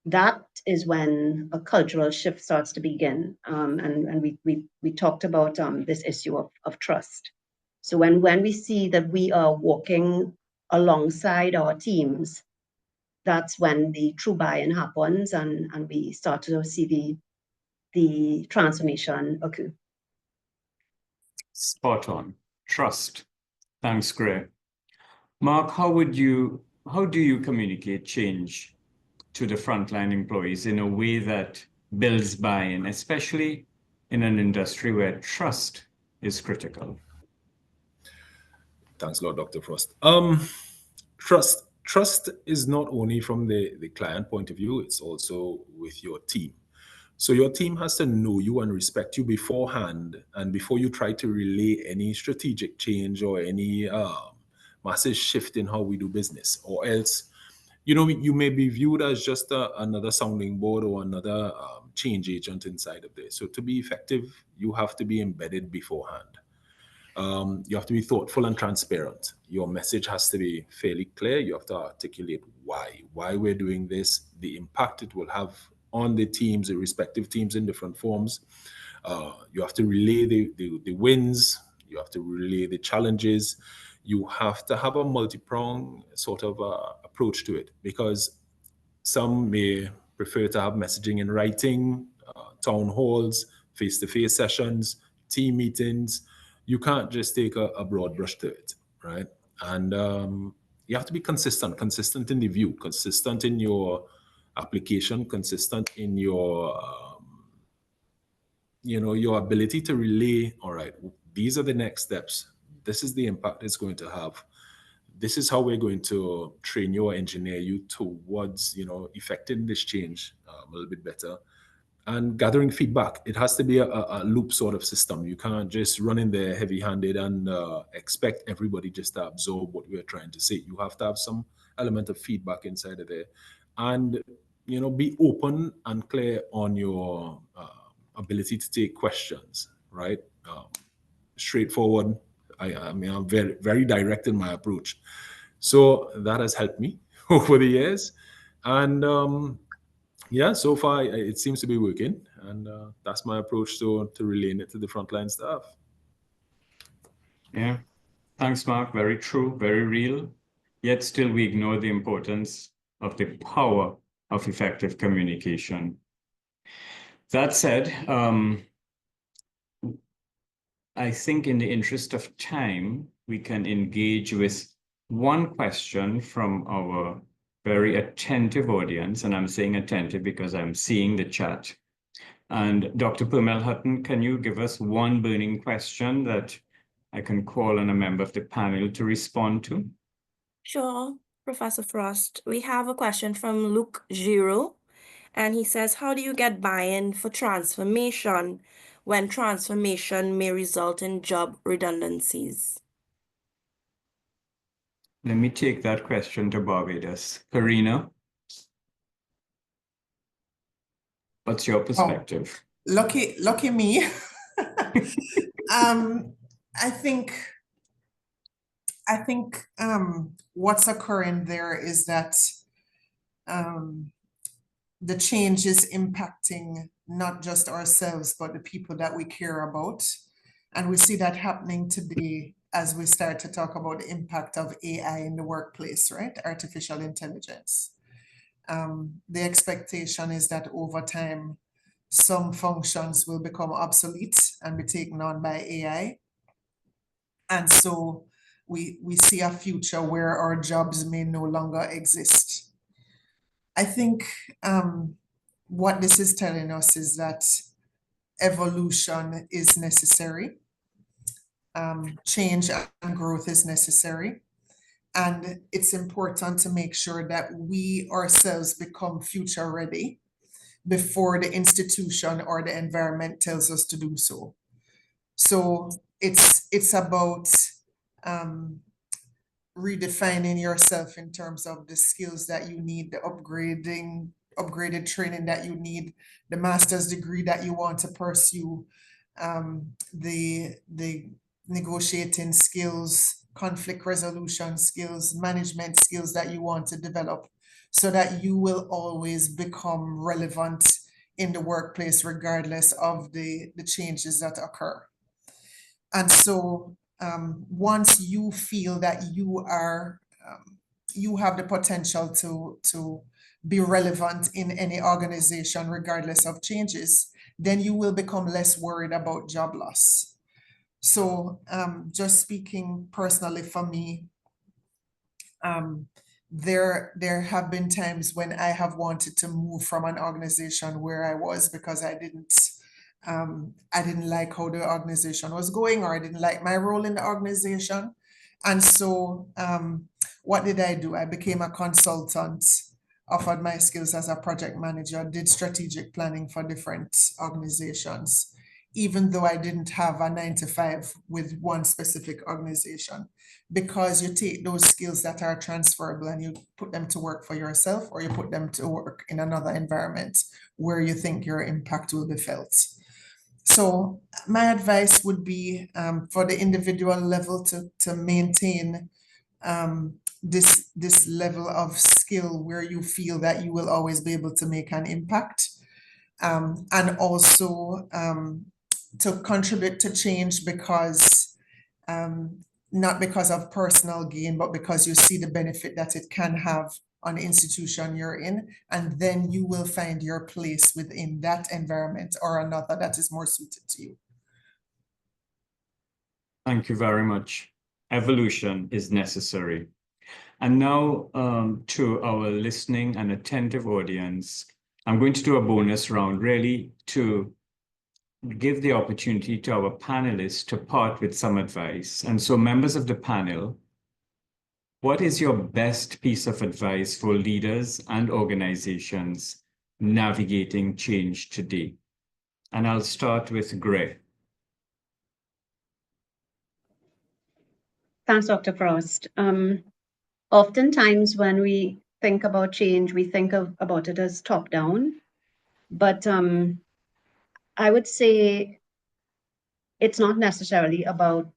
that is when a cultural shift starts to begin. And we talked about this issue of trust. So when we see that we are walking alongside our teams that's when the true buy-in happens and we start to see the transformation occur. Spot on. Trust. Thanks, Greg. Mark, how do you communicate change to the frontline employees in a way that builds buy-in, especially in an industry where trust is critical? Thanks a lot, Dr. Frost. Trust is not only from the client point of view, it's also with your team. So your team has to know you and respect you beforehand, and before you try to relay any strategic change or any massive shift in how we do business, or else, you may be viewed as just another sounding board or another change agent inside of there. So to be effective, you have to be embedded beforehand. You have to be thoughtful and transparent. Your message has to be fairly clear. You have to articulate why we're doing this, the impact it will have on the teams, the respective teams in different forms. You have to relay the wins. You have to relay the challenges. You have to have a multi-pronged sort of approach to it, because some may prefer to have messaging in writing, town halls, face-to-face sessions, team meetings. You can't just take a broad brush to it, right? And you have to be consistent in the view, consistent in your application, consistent in your your ability to relay. All right, these are the next steps. This is the impact it's going to have. This is how we're going to train you or engineer you towards effecting this change a little bit better. And gathering feedback, it has to be a loop sort of system. You can't just run in there heavy-handed and expect everybody just to absorb what we're trying to say. You have to have some element of feedback inside of there, and be open and clear on your ability to take questions. Right, straightforward. I mean, I'm very, very direct in my approach, so that has helped me over the years, and yeah, so far it seems to be working, and that's my approach to relaying it to the frontline staff. Yeah, thanks, Mark. Very true, very real. Yet still we ignore the importance of the power of effective communication. That said, I think in the interest of time, we can engage with one question from our very attentive audience, and I'm saying attentive because I'm seeing the chat. And Dr. Purmel Hutton, can you give us one burning question that I can call on a member of the panel to respond to? Sure, Professor Frost. We have a question from Luke Giro, and he says, how do you get buy-in for transformation when transformation may result in job redundancies? Let me take that question to Barbados. Karina, what's your perspective? Oh, lucky me. I think what's occurring there is that the change is impacting not just ourselves, but the people that we care about. And we see that happening today as we start to talk about the impact of AI in the workplace, right? Artificial intelligence. The expectation is that over time, some functions will become obsolete and be taken on by AI. And so we see a future where our jobs may no longer exist. I think what this is telling us is that evolution is necessary. Change and growth is necessary. And it's important to make sure that we ourselves become future ready before the institution or the environment tells us to do so. So it's about redefining yourself in terms of the skills that you need, the upgraded training that you need, the master's degree that you want to pursue, the negotiating skills, conflict resolution skills, management skills that you want to develop, so that you will always become relevant in the workplace regardless of the changes that occur. And so once you feel that you are you have the potential to be relevant in any organization regardless of changes, then you will become less worried about job loss. So just speaking personally for me, there have been times when I have wanted to move from an organization where I was because I didn't like how the organization was going, or I didn't like my role in the organization. And so what did I do? I became a consultant, offered my skills as a project manager, did strategic planning for different organizations, even though I didn't have a 9 to 5 with one specific organization, because you take those skills that are transferable and you put them to work for yourself, or you put them to work in another environment where you think your impact will be felt. So my advice would be for the individual level to maintain this level of skill where you feel that you will always be able to make an impact, and also to contribute to change because not because of personal gain, but because you see the benefit that it can have on the institution you're in, and then you will find your place within that environment or another that is more suited to you. Thank you very much. Evolution is necessary. And now to our listening and attentive audience, I'm going to do a bonus round really to give the opportunity to our panelists to part with some advice. And so members of the panel, what is your best piece of advice for leaders and organizations navigating change today? And I'll start with Gray. Thanks, Dr. Frost. Oftentimes when we think about change, we think about it as top-down, but I would say it's not necessarily about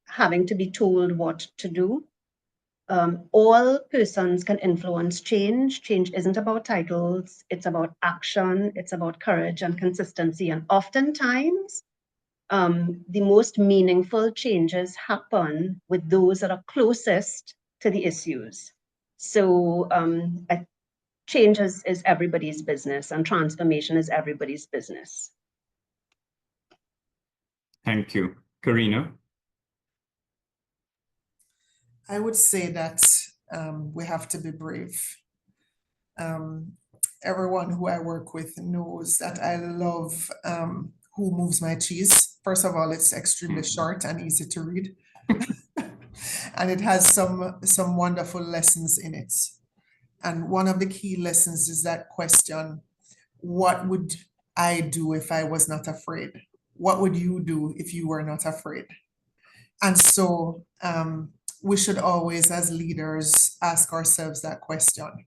having to be told what to do. All persons can influence change. Change isn't about titles, it's about action, it's about courage and consistency. And oftentimes, the most meaningful changes happen with those that are closest to the issues. So change is everybody's business, and transformation is everybody's business. Thank you. Karina? I would say that we have to be brave. Everyone who I work with knows that I love Who Moves My Cheese. First of all, it's extremely short and easy to read. And it has some wonderful lessons in it. And one of the key lessons is that question, what would I do if I was not afraid? What would you do if you were not afraid? And so we should always, as leaders, ask ourselves that question.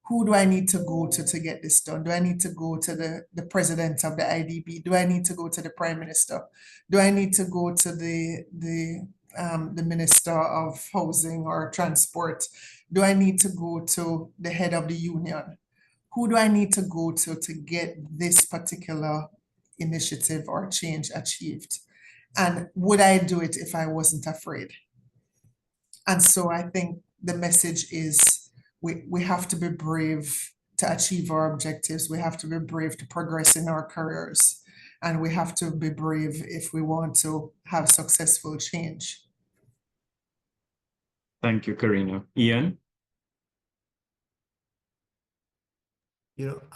Who do I need to go to get this done? Do I need to go to the president of the IDB? Do I need to go to the prime minister? Do I need to go to the minister of housing or transport? Do I need to go to the head of the union? Who do I need to go to get this particular initiative or change achieved? And would I do it if I wasn't afraid? And so I think the message is we have to be brave to achieve our objectives. We have to be brave to progress in our careers. And we have to be brave if we want to have successful change. Thank you, Karina. Ian?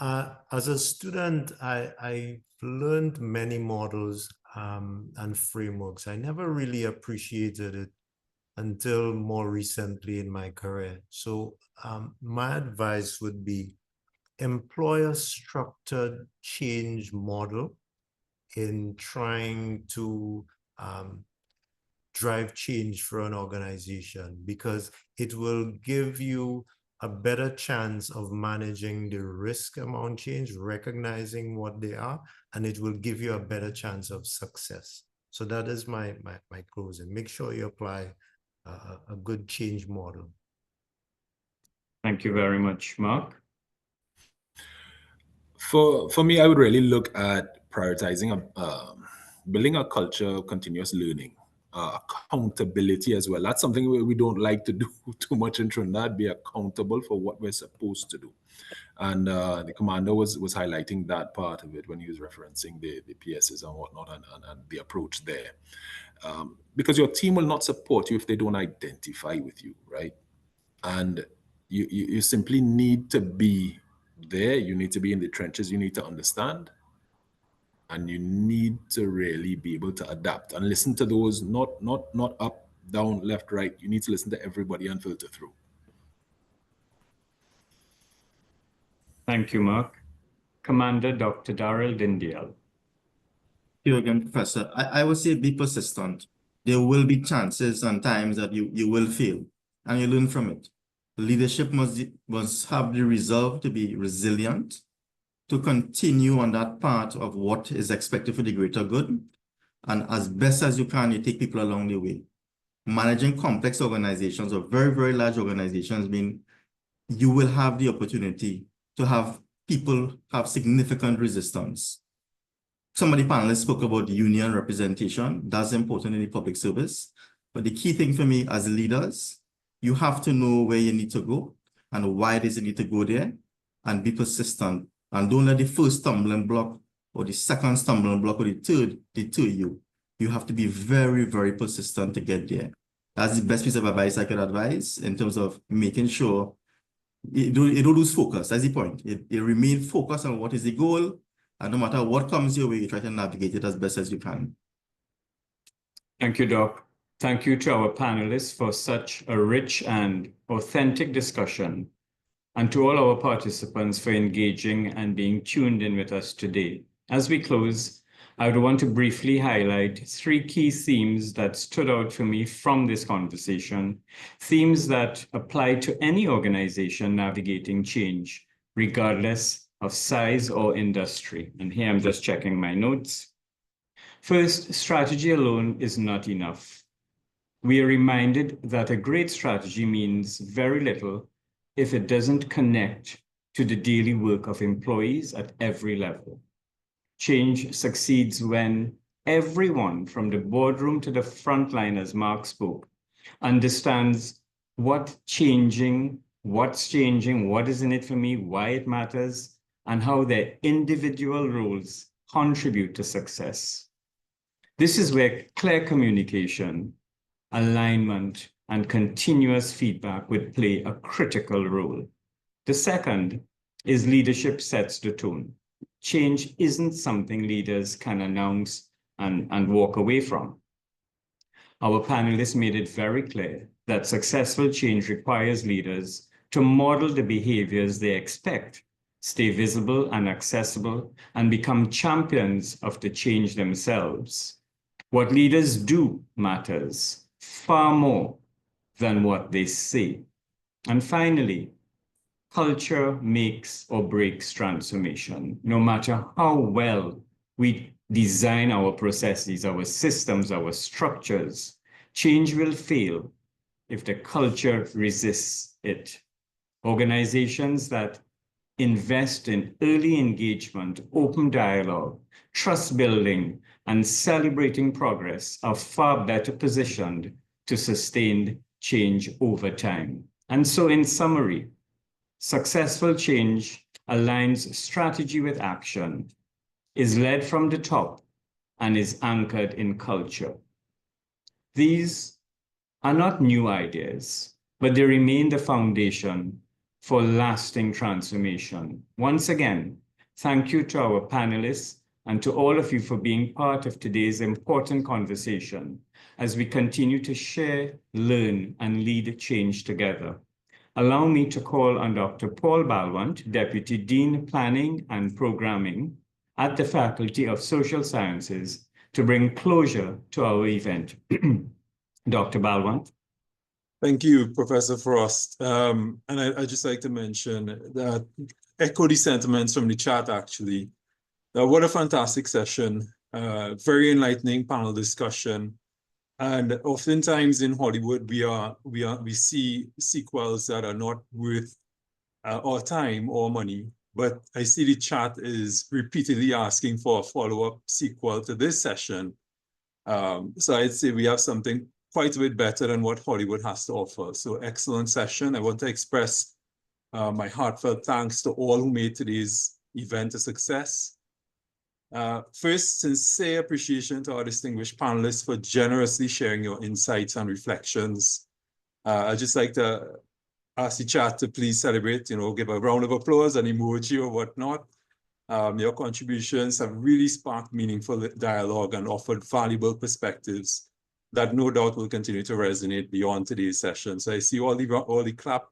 As a student, I learned many models and frameworks. I never really appreciated it until more recently in my career. So my advice would be employ a structured change model in trying to drive change for an organization, because it will give you a better chance of managing the risk around change, recognizing what they are, and it will give you a better chance of success. So that is my closing. Make sure you apply a good change model. Thank you very much. Mark? For me, I would really look at prioritizing building a culture of continuous learning. accountability as well. That's something we don't like to do too much in Trinidad, be accountable for what we're supposed to do. And the commander was highlighting that part of it when he was referencing the PSs and whatnot and the approach there. Because your team will not support you if they don't identify with you, right? And you simply need to be there. You need to be in the trenches. You need to understand. And you need to really be able to adapt and listen to those, not up, down, left, right. You need to listen to everybody and filter through. Thank you, Mark. Commander Dr. Darrell Dindial. You again, Professor. I would say be persistent. There will be chances and times that you will fail, and you learn from it. Leadership must have the resolve to be resilient, to continue on that path of what is expected for the greater good, and as best as you can, you take people along the way. Managing complex organizations or very, very large organizations mean you will have the opportunity to have people have significant resistance. Some of the panelists spoke about union representation. That's important in the public service. But the key thing for me as leaders, you have to know where you need to go and why it is you need to go there, and be persistent. And don't let the first stumbling block or the second stumbling block or the third deter you. You have to be very, very persistent to get there. That's the best piece of advice I could advise in terms of making sure you don't lose focus. That's the point. You remain focused on what is the goal, and no matter what comes your way, you try to navigate it as best as you can. Thank you, Doc. Thank you to our panelists for such a rich and authentic discussion, and to all our participants for engaging and being tuned in with us today. As we close, I would want to briefly highlight 3 key themes that stood out for me from this conversation, themes that apply to any organization navigating change, regardless of size or industry. And here I'm just checking my notes. First, strategy alone is not enough. We are reminded that a great strategy means very little if it doesn't connect to the daily work of employees at every level. Change succeeds when everyone from the boardroom to the front line, as Mark spoke, understands what's changing, what is in it for me, why it matters, and how their individual roles contribute to success. This is where clear communication, alignment, and continuous feedback would play a critical role. The second is leadership sets the tone. Change isn't something leaders can announce and walk away from. Our panelists made it very clear that successful change requires leaders to model the behaviors they expect, stay visible and accessible, and become champions of the change themselves. What leaders do matters far more than what they say. And finally, culture makes or breaks transformation. No matter how well we design our processes, our systems, our structures, change will fail if the culture resists it. Organizations that invest in early engagement, open dialogue, trust building, and celebrating progress are far better positioned to sustain change over time. And so in summary, successful change aligns strategy with action, is led from the top, and is anchored in culture. These are not new ideas, but they remain the foundation for lasting transformation. Once again, thank you to our panelists and to all of you for being part of today's important conversation as we continue to share, learn, and lead change together. Allow me to call on Dr. Paul Balwant, Deputy Dean Planning and Programming at the Faculty of Social Sciences, to bring closure to our event. Dr. Balwant. Thank you, Professor Frost. And I'd just like to mention that echo the sentiments from the chat, actually. What a fantastic session, very enlightening panel discussion. And oftentimes in Hollywood, we see sequels that are not worth our time or money. But I see the chat is repeatedly asking for a follow-up sequel to this session. So I'd say we have something quite a bit better than what Hollywood has to offer. So excellent session. I want to express my heartfelt thanks to all who made today's event a success. First, sincere appreciation to our distinguished panelists for generously sharing your insights and reflections. I'd just like to ask the chat to please celebrate, give a round of applause, an emoji or whatnot. Your contributions have really sparked meaningful dialogue and offered valuable perspectives that no doubt will continue to resonate beyond today's session. So I see all the clap,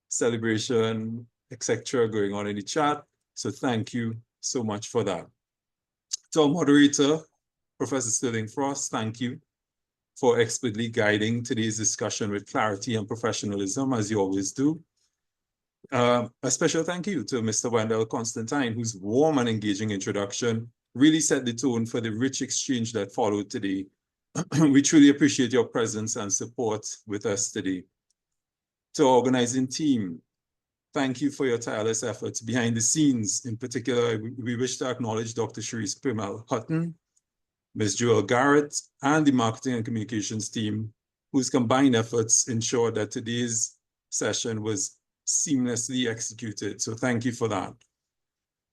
celebration, etc. going on in the chat. So thank you so much for that. To our moderator, Professor Sterling Frost, thank you for expertly guiding today's discussion with clarity and professionalism, as you always do. A special thank you to Mr. Wendell Constantine, whose warm and engaging introduction really set the tone for the rich exchange that followed today. We truly appreciate your presence and support with us today. To our organizing team, thank you for your tireless efforts behind the scenes. In particular, we wish to acknowledge Dr. Sharice Primel Hutton, Ms. Joel Garrett, and the marketing and communications team, whose combined efforts ensured that today's session was seamlessly executed. So thank you for that.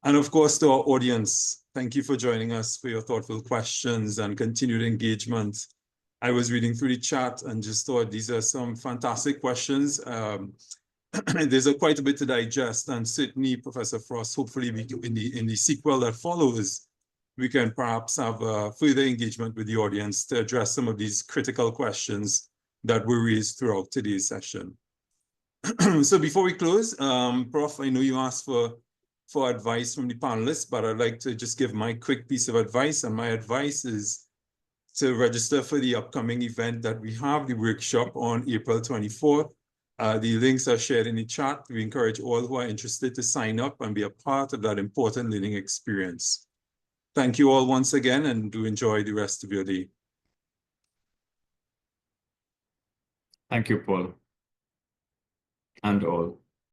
And of course, to our audience, thank you for joining us, for your thoughtful questions and continued engagement. I was reading through the chat and just thought these are some fantastic questions. There's quite a bit to digest, and certainly, Professor Frost, hopefully in the sequel that follows, we can perhaps have further engagement with the audience to address some of these critical questions that were raised throughout today's session. So before we close, Prof, I know you asked for advice from the panelists, but I'd like to just give my quick piece of advice. And my advice is to register for the upcoming event that we have, the workshop on April 24th. The links are shared in the chat. We encourage all who are interested to sign up and be a part of that important learning experience. Thank you all once again, and do enjoy the rest of your day. Thank you, Paul, and all.